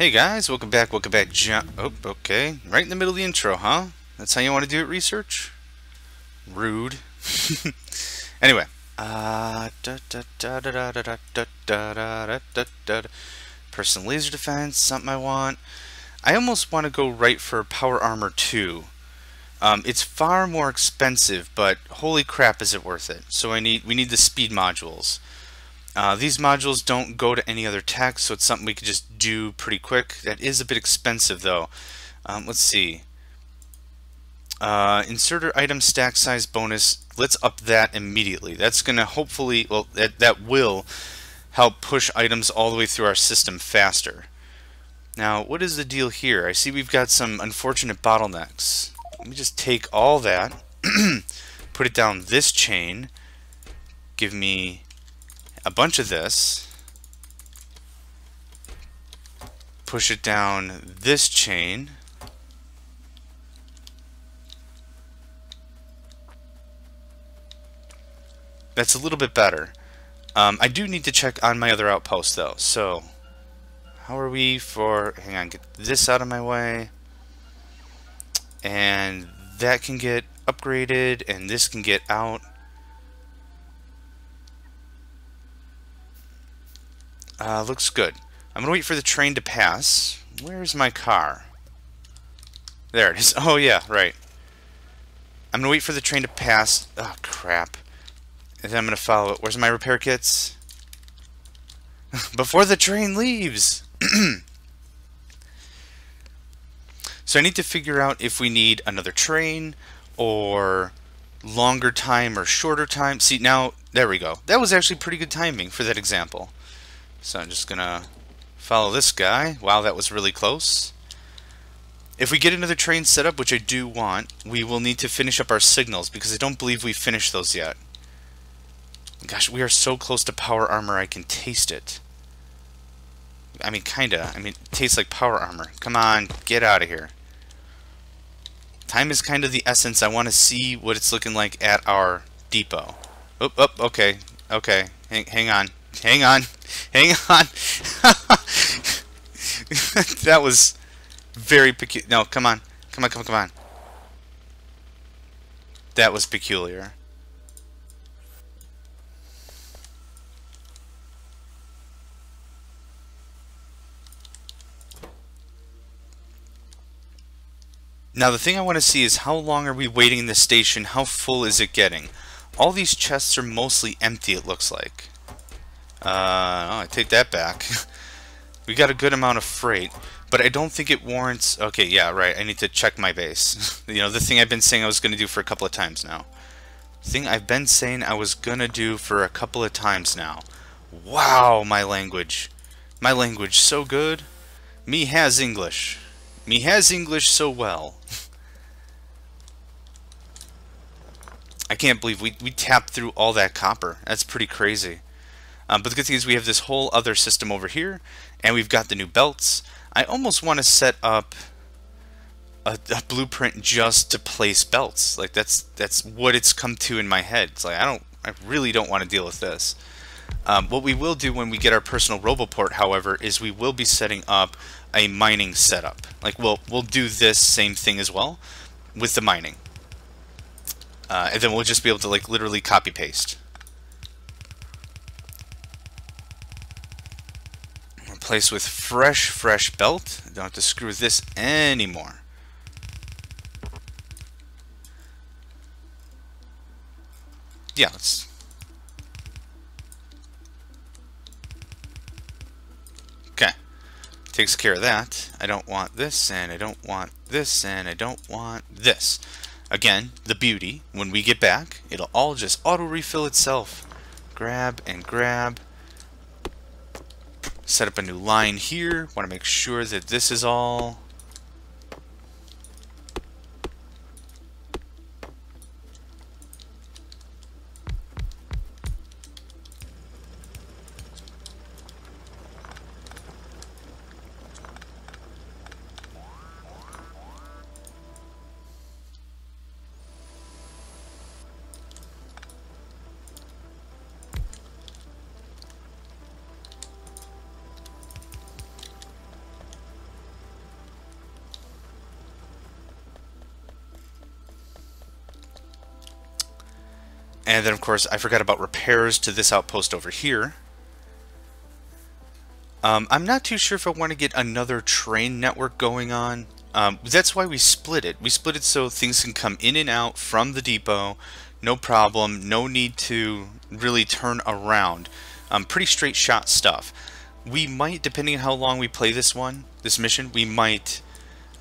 Hey guys, welcome back, Oh, okay. Right in the middle of the intro, huh? That's how you want to do it, research? Rude. Anyway. Personal laser defense, something I want. I almost want to go right for Power Armor 2. It's far more expensive, but holy crap is it worth it. So we need the speed modules. These modules don't go to any other tech, so it's something we could just do pretty quick. That is a bit expensive though. Let's see. Inserter item stack size bonus. Let's up that immediately. That's gonna hopefully, well, that will help push items all the way through our system faster. Now, what is the deal here? I see we've got some unfortunate bottlenecks. Let me just take all that, put it down this chain, give me a bunch of this, push it down this chain, that's a little bit better. I do need to check on my other outpost though, so how are we for, hang on, get this out of my way, and that can get upgraded, and this can get out. Looks good. I'm gonna wait for the train to pass. Where's my car? There it is. Oh yeah, right. I'm gonna wait for the train to pass. Oh crap. And then I'm gonna follow it. Where's my repair kits? Before the train leaves! So I need to figure out if we need another train or longer time or shorter time. See, now, there we go. That was actually pretty good timing for that example. So I'm just gonna follow this guy. Wow, that was really close. If we get another train set up, which I do want, we will need to finish up our signals because I don't believe we've finished those yet. Gosh, we are so close to power armor I can taste it. I mean, kinda. I mean, it tastes like power armor. Come on, get out of here. Time is kind of the essence. I want to see what it's looking like at our depot. Oh, okay. Okay. Hang on. Hang on. Hang on. That was very peculiar. No, come on. Come on. That was peculiar. Now the thing I want to see is how long are we waiting in the station? How full is it getting? All these chests are mostly empty, it looks like. Oh, I take that back. We got a good amount of freight, but I don't think it warrants... Okay, yeah, right, I need to check my base. You know, the thing I've been saying I was going to do for a couple of times now. Thing I've been saying I was going to do for a couple of times now. Wow, my language. My language so good. Me has English. Me has English so well. I can't believe we tapped through all that copper. That's pretty crazy. But the good thing is we have this whole other system over here, and we've got the new belts. I almost want to set up a blueprint just to place belts. Like that's what it's come to in my head. It's like I really don't want to deal with this. What we will do when we get our personal roboport, however, is we will be setting up a mining setup. Like we'll do this same thing as well with the mining, and then we'll just be able to like literally copy paste. Replace with fresh belt. Don't have to screw with this anymore. Yeah, let's. Okay. Takes care of that. I don't want this, and I don't want this, and I don't want this. Again, the beauty, when we get back, it'll all just auto-refill itself. Grab and grab. Set up a new line here. Want to make sure that this is all... And then of course I forgot about repairs to this outpost over here. I'm not too sure if I want to get another train network going on. That's why we split it. We split it so things can come in and out from the depot, no problem, no need to really turn around. Pretty straight shot stuff. We might, depending on how long we play this mission, we might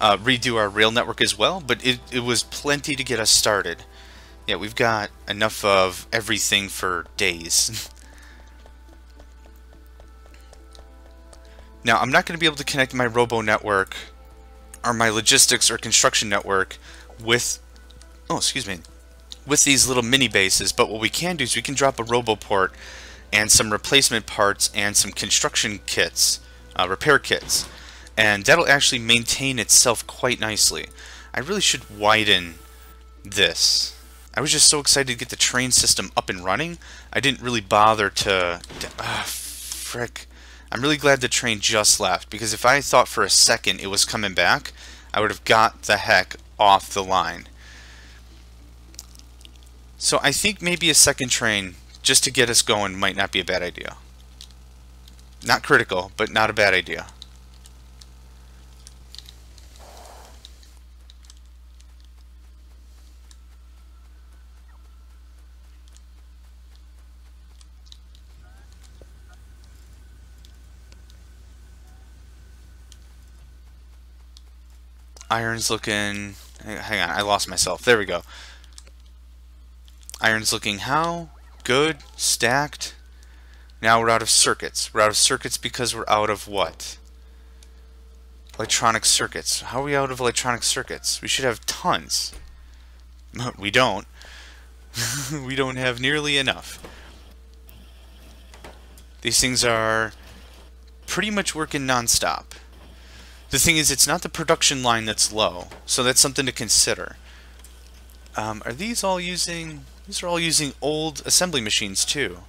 redo our rail network as well, but it was plenty to get us started. Yeah, we've got enough of everything for days. Now, I'm not going to be able to connect my robo network or my logistics or construction network with, with these little mini bases, but what we can do is we can drop a robo port and some replacement parts and some construction kits, repair kits, and that'll actually maintain itself quite nicely. I really should widen this. I was just so excited to get the train system up and running, I didn't really bother to frick. I'm really glad the train just left, because if I thought for a second it was coming back, I would have got the heck off the line. So I think maybe a second train just to get us going might not be a bad idea. Not critical, but not a bad idea. Iron's looking... Hang on, I lost myself. There we go. Iron's looking how? Good. Stacked. Now we're out of circuits. We're out of circuits because we're out of what? Electronic circuits. How are we out of electronic circuits? We should have tons. We don't. We don't have nearly enough. These things are pretty much working non-stop. The thing is, it's not the production line that's low, so that's something to consider. Are these all using... These are all using old assembly machines, too.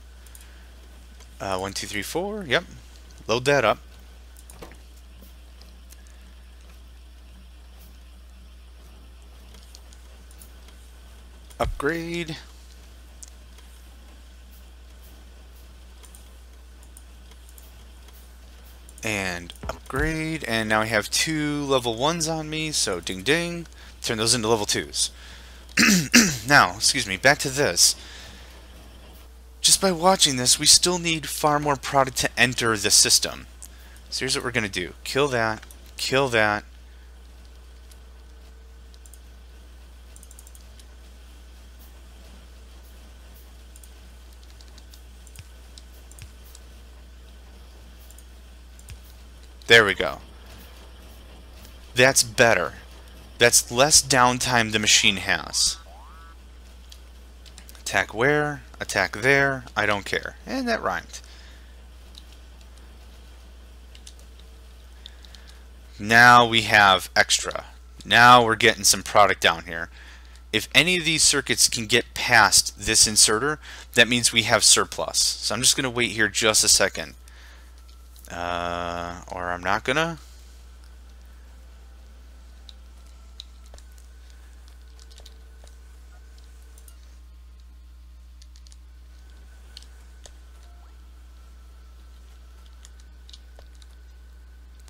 1, 2, 3, 4, yep. Load that up. Upgrade. And upgrade, and now I have 2 level 1s on me, so ding ding. Turn those into level 2s. Now, excuse me, back to this. Just by watching this, we still need far more product to enter the system. So here's what we're going to do. Kill that, kill that. There we go. That's better. That's less downtime the machine has. Attack where? Attack there. I don't care. And that rhymed. Now we have extra. Now we're getting some product down here. If any of these circuits can get past this inserter, that means we have surplus. So I'm just going to wait here just a second. Or I'm not gonna.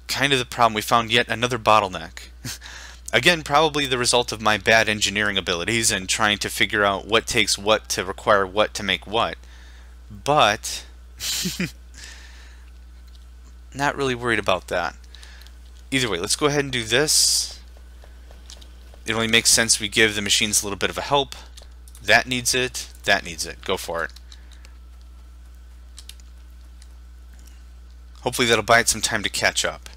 Kind of the problem. We found yet another bottleneck. Again, probably the result of my bad engineering abilities and trying to figure out what takes what to require what to make what. But not really worried about that. Either way, let's go ahead and do this. It only makes sense we give the machines a little bit of a help. That needs it. That needs it. Go for it. Hopefully that'll buy it some time to catch up.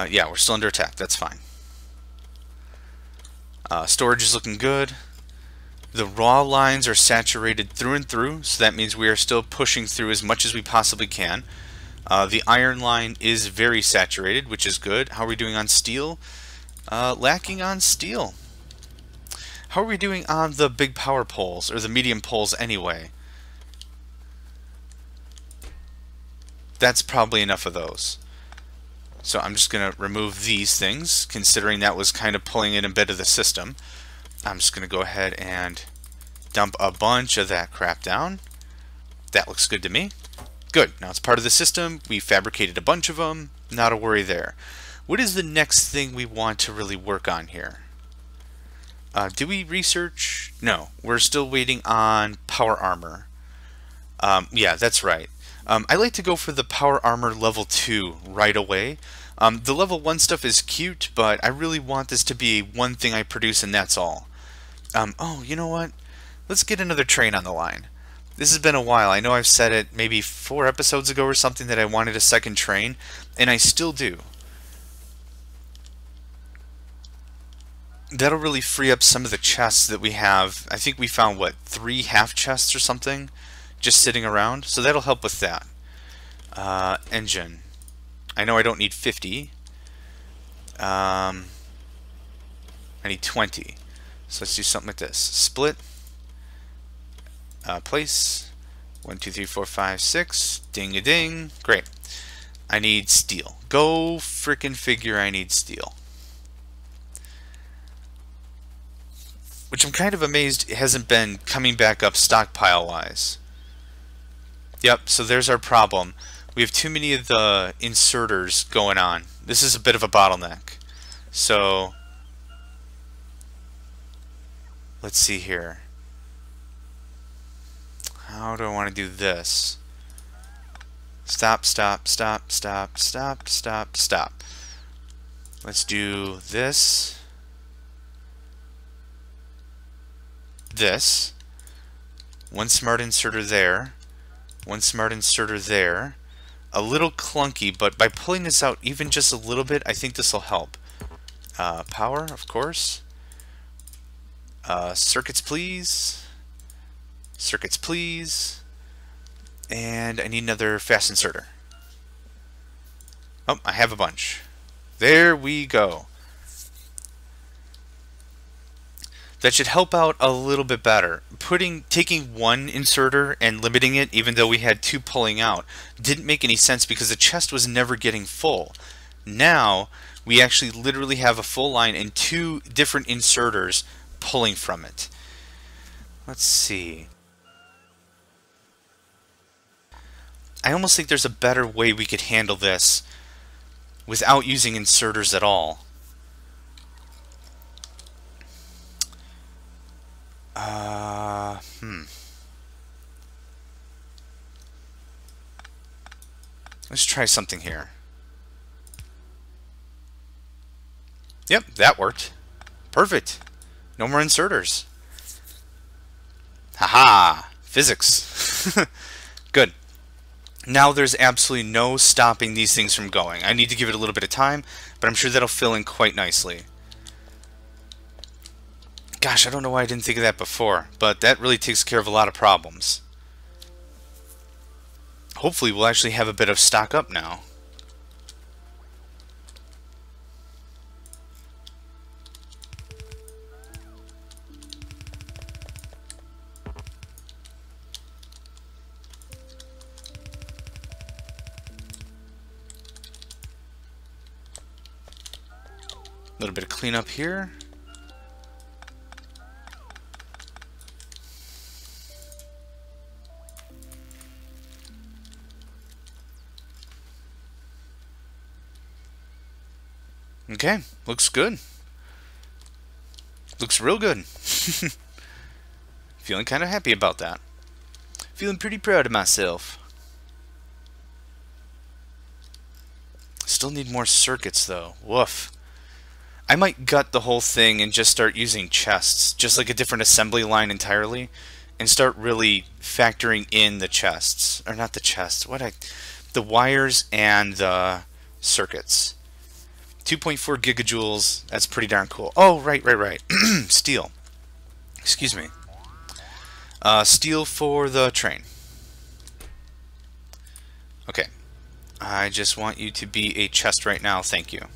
Yeah, we're still under attack. That's fine. Storage is looking good. The raw lines are saturated through and through, so that means we are still pushing through as much as we possibly can. The iron line is very saturated, which is good. How are we doing on steel? Lacking on steel. How are we doing on the big power poles, or the medium poles anyway? That's probably enough of those. So I'm just going to remove these things, considering that was kind of pulling in a bit of the system. I'm just going to go ahead and dump a bunch of that crap down. That looks good to me. Good. Now it's part of the system. We fabricated a bunch of them. Not a worry there. What is the next thing we want to really work on here? Do we research? No. We're still waiting on power armor. Yeah, that's right. I like to go for the power armor level 2 right away. The level 1 stuff is cute, but I really want this to be one thing I produce and that's all. Oh, you know what? Let's get another train on the line. This has been a while. I know I've said it maybe 4 episodes ago or something that I wanted a second train, and I still do. That'll really free up some of the chests that we have. I think we found, what, 3 half chests or something just sitting around? So that'll help with that. Engine. I know I don't need 50. I need 20. So let's do something like this. Split. Place. 1, 2, 3, 4, 5, 6. Ding a ding. Great. I need steel. Go frickin' figure I need steel. Which I'm kind of amazed it hasn't been coming back up stockpile wise. Yep, so there's our problem. We have too many of the inserters going on. This is a bit of a bottleneck. So let's see here. How do I want to do this? Stop, stop, stop, stop, stop, stop, stop. Let's do this. This. One smart inserter there. One smart inserter there. A little clunky, but by pulling this out even just a little bit, I think this will help. Power, of course. Circuits, please. Circuits, please. And I need another fast inserter. Oh, I have a bunch. There we go. That should help out a little bit better. Taking one inserter and limiting it, even though we had 2 pulling out, didn't make any sense because the chest was never getting full. Now, we actually literally have a full line and 2 different inserters pulling from it. Let's see. I almost think there's a better way we could handle this without using inserters at all. Let's try something here. Yep, that worked. Perfect. No more inserters. Haha! Physics. Good. Now there's absolutely no stopping these things from going. I need to give it a little bit of time, but I'm sure that'll fill in quite nicely. Gosh, I don't know why I didn't think of that before, but that really takes care of a lot of problems. Hopefully we'll actually have a bit of stock up now. A little bit of cleanup here. Okay, looks good. Looks real good. Feeling kind of happy about that. Feeling pretty proud of myself. Still need more circuits though. Woof. I might gut the whole thing and just start using chests, just like a different assembly line entirely, and start really factoring in the chests. Or not the chests, the wires and the circuits. 2.4 gigajoules, that's pretty darn cool. Oh, right. Steel. Excuse me. Steel for the train. Okay. I just want you to be a chest right now, thank you.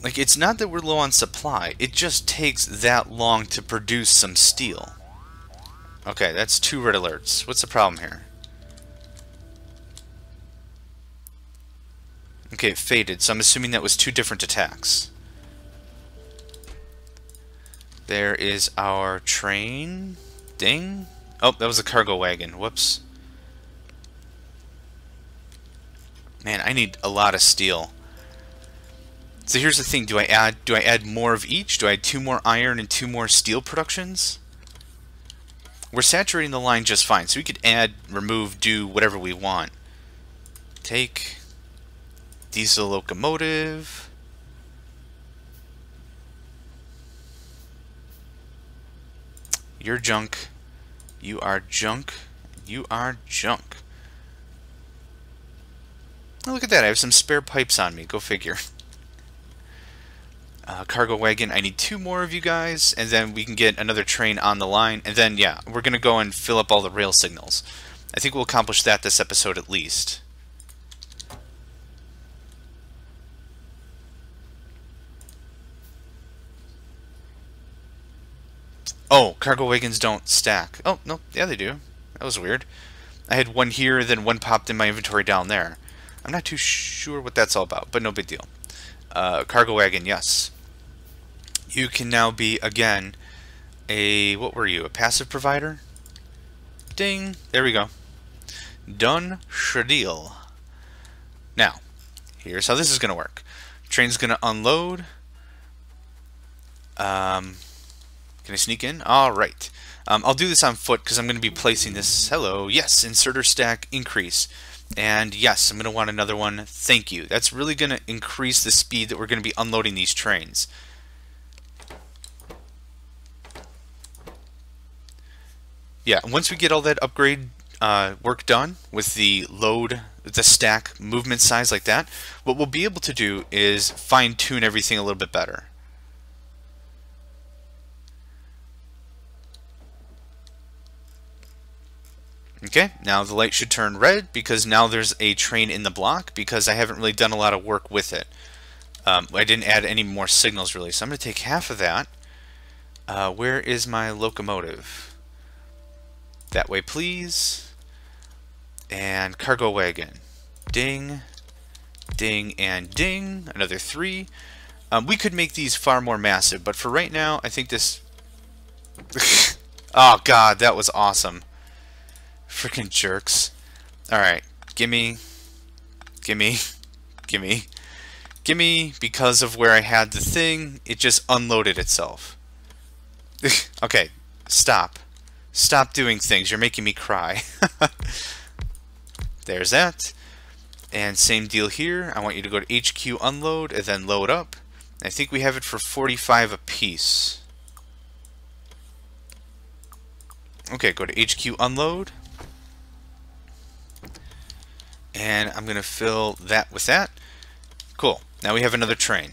Like, it's not that we're low on supply, it just takes that long to produce some steel. Okay, that's 2 red alerts. What's the problem here? Okay, it faded, so I'm assuming that was two different attacks. There is our train. Ding. Oh, that was a cargo wagon. Whoops. Man, I need a lot of steel. So here's the thing, do I add more of each? Do I add 2 more iron and 2 more steel productions? We're saturating the line just fine, so we could add, remove, do whatever we want. Take diesel locomotive. You're junk. You are junk. You are junk. Oh, look at that, I have some spare pipes on me. Go figure. Cargo wagon, I need 2 more of you guys, and then we can get another train on the line, and then, yeah, we're going to go and fill up all the rail signals. I think we'll accomplish that this episode at least. Oh, cargo wagons don't stack. Oh, no, yeah, they do. That was weird. I had one here, then one popped in my inventory down there. I'm not too sure what that's all about, but no big deal. Cargo wagon, yes. You can now be, again, what were you, a passive provider? Ding, there we go. Done, deal. Now, here's how this is going to work. Train's going to unload. Can I sneak in? Alright. I'll do this on foot because I'm going to be placing this. Hello, yes, inserter stack increase. And yes, I'm going to want another one. Thank you. That's really going to increase the speed that we're going to be unloading these trains. Yeah, once we get all that upgrade work done with the load, the stack movement size like that, what we'll be able to do is fine-tune everything a little bit better. Okay, now the light should turn red because now there's a train in the block because I haven't really done a lot of work with it. I didn't add any more signals really, so I'm going to take half of that. Where is my locomotive? That way, please. And cargo wagon. Ding, ding, and ding. Another 3. We could make these far more massive, but for right now, I think this... Oh, God, that was awesome. Freaking jerks. Alright, gimme, gimme, gimme, gimme. Because of where I had the thing, it just unloaded itself. Okay, stop. Stop doing things. You're making me cry. There's that. And same deal here. I want you to go to HQ unload and then load up. I think we have it for 45 apiece. Okay, go to HQ unload. And I'm going to fill that with that. Cool. Now we have another train.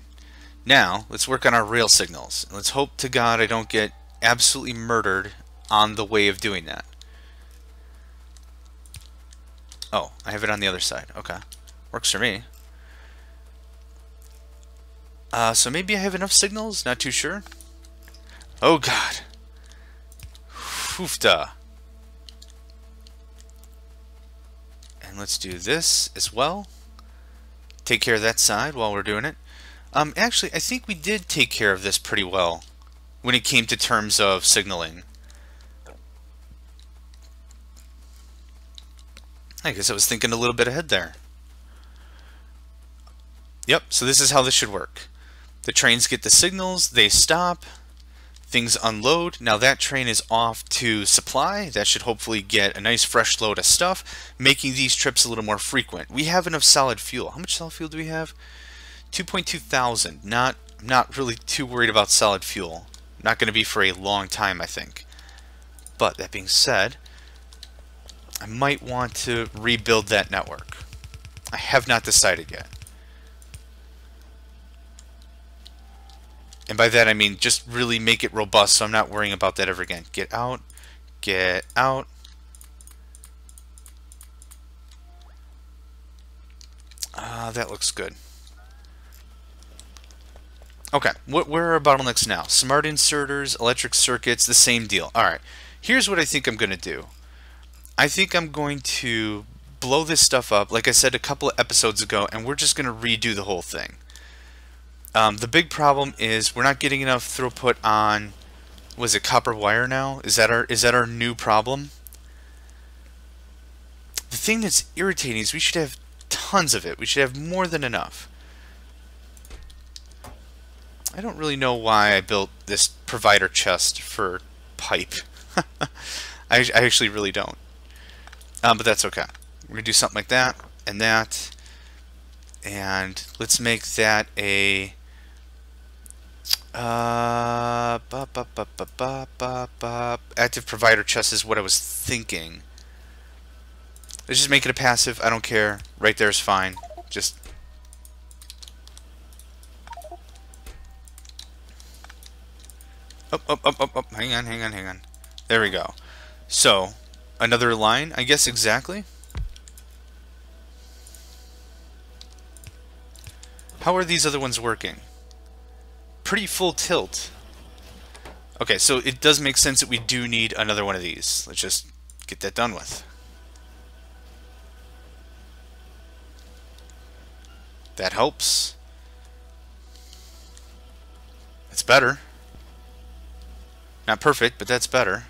Now, let's work on our rail signals. Let's hope to God I don't get absolutely murdered on the way of doing that. Oh, I have it on the other side. Okay. Works for me. So maybe I have enough signals? Not too sure. Oh, God. Hoofda. And let's do this as well. Take care of that side while we're doing it. Actually, I think we did take care of this pretty well when it came to terms of signaling. I guess I was thinking a little bit ahead there. Yep, so this is how this should work. The trains get the signals, they stop, things unload. Now that train is off to supply. That should hopefully get a nice fresh load of stuff, making these trips a little more frequent. We have enough solid fuel. How much solid fuel do we have? 2.2 thousand. Not really too worried about solid fuel. Not going to be for a long time, I think. But that being said, I might want to rebuild that network. I have not decided yet. And by that I mean just really make it robust so I'm not worrying about that ever again. Get out. Get out. That looks good. Okay, where are our bottlenecks now? Smart inserters, electric circuits, the same deal. Alright, here's what I think I'm going to do. I think I'm going to blow this stuff up, like I said a couple of episodes ago, and we're just going to redo the whole thing. The big problem is we're not getting enough throughput on, was it copper wire now? Is that our new problem? The thing that's irritating is we should have tons of it. We should have more than enough. I don't really know why I built this provider chest for pipe. I actually really don't. But that's okay. We're going to do something like that and that. And let's make that a... active provider chest is what I was thinking. Let's just make it a passive. I don't care. Right there is fine. Just... Up. Hang on. There we go. So, another line, I guess exactly. How are these other ones working? Pretty full tilt. Okay, so it does make sense that we do need another one of these. Let's just get that done with. That helps. That's better. Not perfect, but that's better.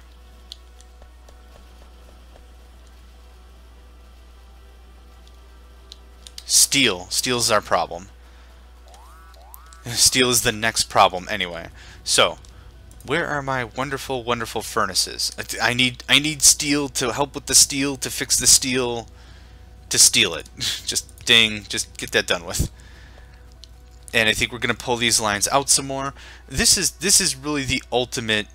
Steel. Steel is our problem. Steel is the next problem anyway. So, where are my wonderful, wonderful furnaces? I need steel to help with the steel, to fix the steel, to steal it. Just ding, just get that done with. And I think we're going to pull these lines out some more. This is really the ultimate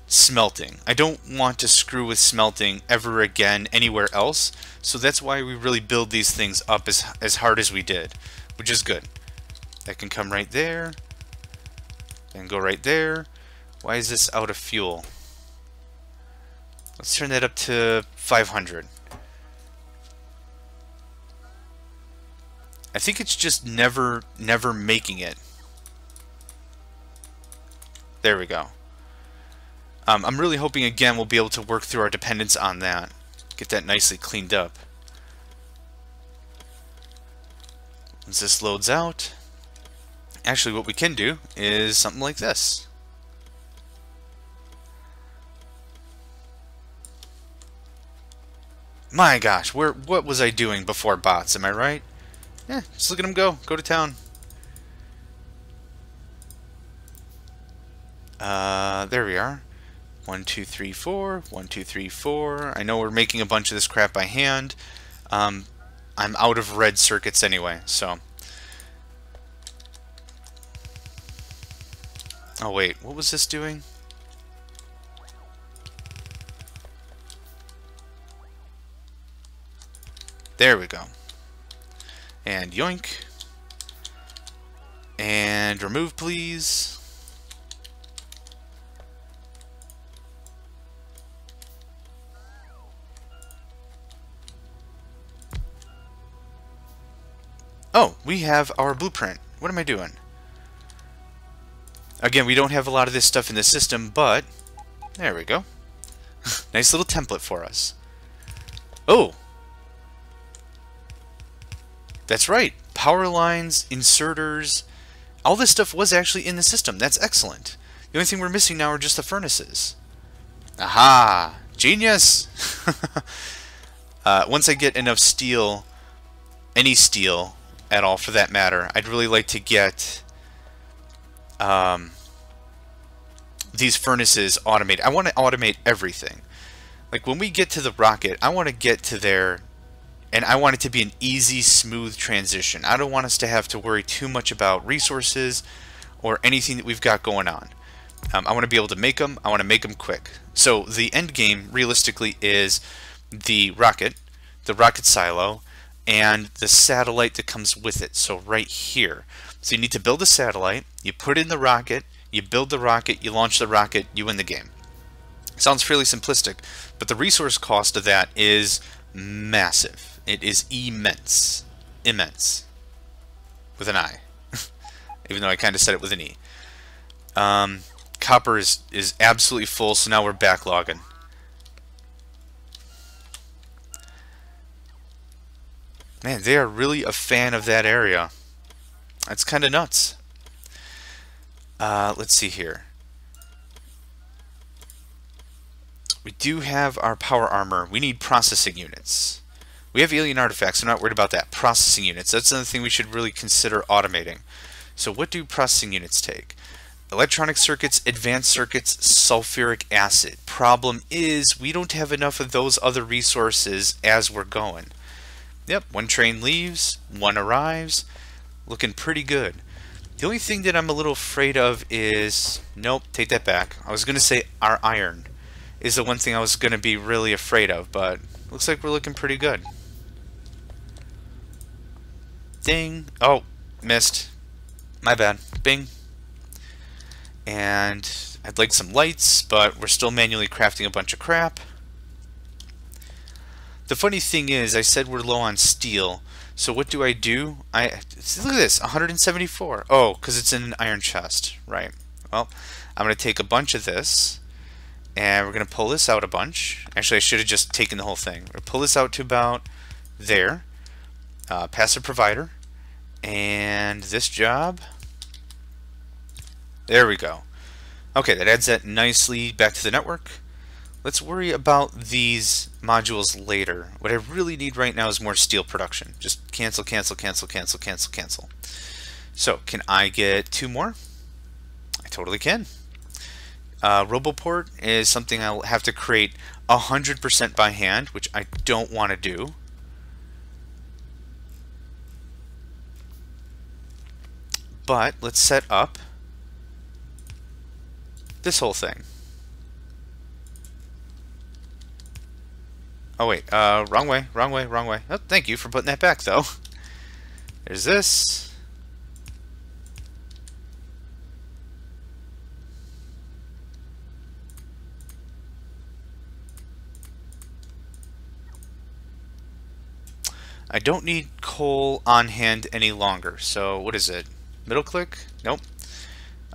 smelting. I don't want to screw with smelting ever again anywhere else, so that's why we really build these things up as hard as we did, which is good. That can come right there, then go right there. Why is this out of fuel? Let's turn that up to 500. I think it's just never making it. There we go. I'm really hoping again we'll be able to work through our dependence on that. Get that nicely cleaned up. Once this loads out, actually what we can do is something like this. My gosh, what was I doing before bots, am I right? Yeah, just look at them go to town. There we are. 1, 2, 3, 4. 1, 2, 3, 4. I know we're making a bunch of this crap by hand. I'm out of red circuits anyway, so. Oh wait, what was this doing? There we go. And yoink. And remove, please. Oh, we have our blueprint. What am I doing? Again, we don't have a lot of this stuff in the system, but there we go. Nice little template for us. Oh! That's right. Power lines, inserters, all this stuff was actually in the system. That's excellent. The only thing we're missing now are just the furnaces. Aha! Genius! Once I get enough steel, any steel at all for that matter, I'd really like to get these furnaces automated. I want to automate everything. Like when we get to the rocket, I want to get to there and I want it to be an easy, smooth transition. I don't want us to have to worry too much about resources or anything that we've got going on. I want to be able to make them. I want to make them quick. So the end game, realistically, is the rocket silo, and the satellite that comes with it. So right here. So you need to build a satellite, you put in the rocket, you build the rocket, you launch the rocket, you win the game. Sounds fairly simplistic, but the resource cost of that is massive. It is immense. Immense. With an I. Even though I kind of said it with an E. Copper is absolutely full, so now we're backlogging. Man, they are really a fan of that area. That's kind of nuts. Let's see here. We do have our power armor. We need processing units. We have alien artifacts, so I'm not worried about that. Processing units, that's another thing we should really consider automating. So what do processing units take? Electronic circuits, advanced circuits, sulfuric acid. Problem is, we don't have enough of those other resources as we're going. Yep, one train leaves, one arrives. Looking pretty good. The only thing that I'm a little afraid of is... Nope, take that back. I was going to say our iron is the one thing I was going to be really afraid of, but looks like we're looking pretty good. Ding. Oh, missed. My bad. Bing. And I'd like some lights, but we're still manually crafting a bunch of crap. The funny thing is, I said we're low on steel, so what do? Look at this, 174. Oh, because it's in an iron chest, right. Well, I'm going to take a bunch of this, and we're going to pull this out a bunch. Actually, I should have just taken the whole thing. We're going to pull this out to about there. Passive provider. And this job. There we go. Okay, that adds that nicely back to the network. Let's worry about these modules later. What I really need right now is more steel production. Just cancel, cancel, cancel, cancel, cancel, cancel. So, can I get 2 more? I totally can. Roboport is something I'll have to create 100% by hand, which I don't want to do. But let's set up this whole thing. Oh wait, wrong way, wrong way, wrong way. Oh, thank you for putting that back though. There's this. I don't need coal on hand any longer, so what is it? Middle click? Nope.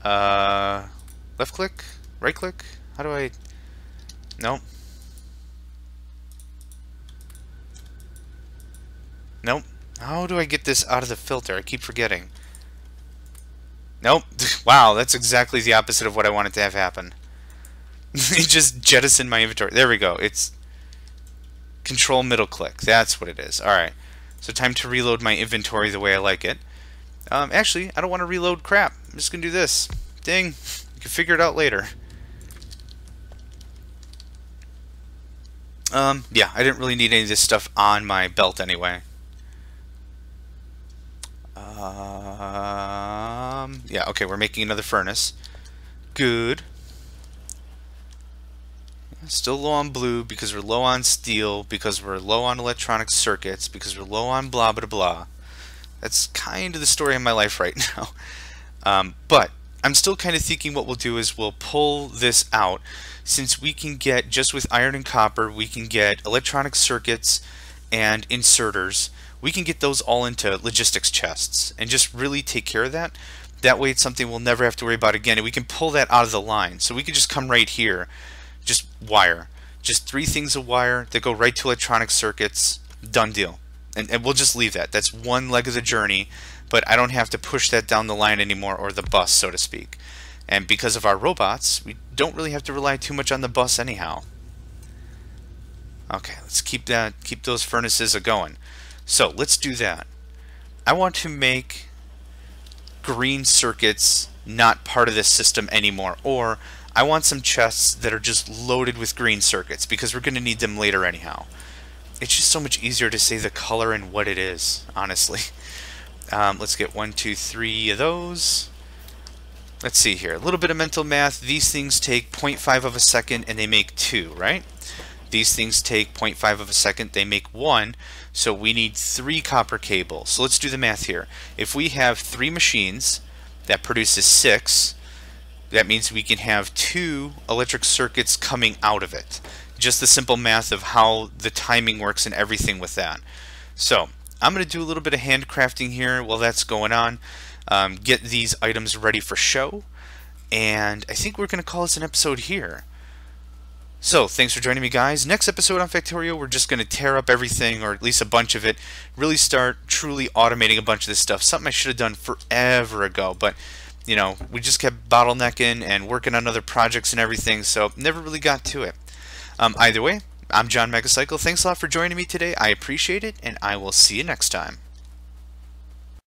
Left click? Right click? How do I... Nope. Nope. How do I get this out of the filter? I keep forgetting. Nope. Wow, that's exactly the opposite of what I wanted to have happen. It just jettisoned my inventory. There we go. It's control middle click. That's what it is. Alright. So time to reload my inventory the way I like it. Actually, I don't want to reload crap. I'm just going to do this. Ding. You can figure it out later. Yeah, I didn't really need any of this stuff on my belt anyway. Yeah, okay, we're making another furnace. Good. Still low on blue because we're low on steel, because we're low on electronic circuits, because we're low on blah blah blah. That's kind of the story of my life right now. But I'm still kind of thinking what we'll do is we'll pull this out. Since we can get, just with iron and copper, we can get electronic circuits and inserters. We can get those all into logistics chests and just really take care of that. That way it's something we'll never have to worry about again. And we can pull that out of the line. So we can just come right here, just wire. Just 3 things of wire that go right to electronic circuits. Done deal. And we'll just leave that. That's one leg of the journey, but I don't have to push that down the line anymore, or the bus, so to speak. And because of our robots, we don't really have to rely too much on the bus anyhow. Okay, let's keep those furnaces a-going. So let's do that. I want to make green circuits not part of this system anymore, or I want some chests that are just loaded with green circuits because we're going to need them later anyhow. It's just so much easier to say the color and what it is, honestly. Let's get 1, 2, 3 of those. Let's see here. A little bit of mental math. These things take 0.5 of a second and they make 2, right? These things take 0.5 of a second, they make 1. So we need 3 copper cables. So let's do the math here. If we have 3 machines, that produces 6. That means we can have 2 electric circuits coming out of it. Just the simple math of how the timing works and everything with that. So I'm going to do a little bit of handcrafting here while that's going on. Get these items ready for show. And I think we're going to call this an episode here. So, thanks for joining me, guys. Next episode on Factorio, we're just going to tear up everything, or at least a bunch of it, really start truly automating a bunch of this stuff. Something I should have done forever ago, but we just kept bottlenecking and working on other projects and everything, so never really got to it. Either way, I'm John Megacycle. Thanks a lot for joining me today. I appreciate it, and I will see you next time.